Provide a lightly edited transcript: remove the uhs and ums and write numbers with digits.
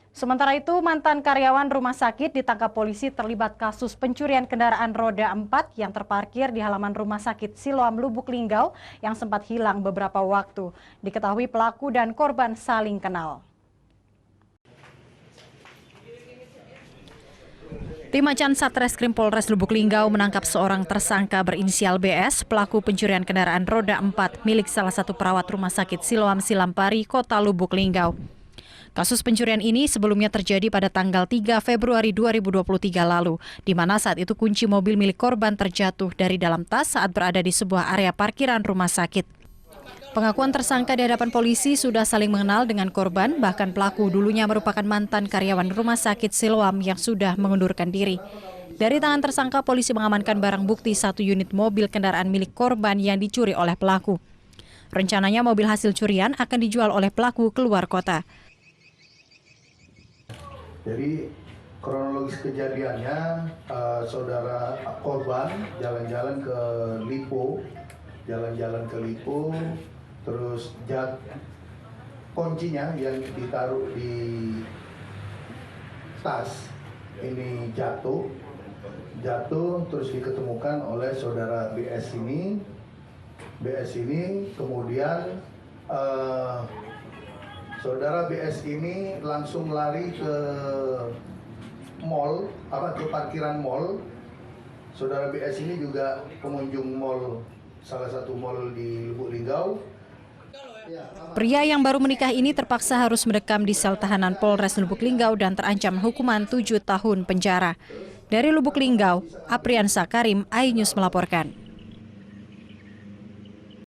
Sementara itu, mantan karyawan rumah sakit ditangkap polisi terlibat kasus pencurian kendaraan roda 4 yang terparkir di halaman rumah sakit Siloam Lubuk Linggau yang sempat hilang beberapa waktu. Diketahui pelaku dan korban saling kenal. Tim Acan Satreskrim Polres Lubuk Linggau menangkap seorang tersangka berinisial BS, pelaku pencurian kendaraan roda 4 milik salah satu perawat rumah sakit Siloam Silampari, Kota Lubuk Linggau. Kasus pencurian ini sebelumnya terjadi pada tanggal 3 Februari 2023 lalu, di mana saat itu kunci mobil milik korban terjatuh dari dalam tas saat berada di sebuah area parkiran rumah sakit. Pengakuan tersangka di hadapan polisi sudah saling mengenal dengan korban, bahkan pelaku dulunya merupakan mantan karyawan rumah sakit Siloam yang sudah mengundurkan diri. Dari tangan tersangka, polisi mengamankan barang bukti 1 unit mobil kendaraan milik korban yang dicuri oleh pelaku. Rencananya mobil hasil curian akan dijual oleh pelaku keluar kota. Jadi kronologis kejadiannya, saudara korban jalan-jalan ke Lipo, terus kuncinya yang ditaruh di tas ini jatuh terus diketemukan oleh saudara BS ini. Kemudian saudara BS ini langsung lari ke mall, ke parkiran mall. Saudara BS ini juga pengunjung mall, salah satu mall di Lubuk Linggau. Pria yang baru menikah ini terpaksa harus mendekam di sel tahanan Polres Lubuk Linggau dan terancam hukuman 7 tahun penjara. Dari Lubuk Linggau, Apriansa Karim, iNews melaporkan.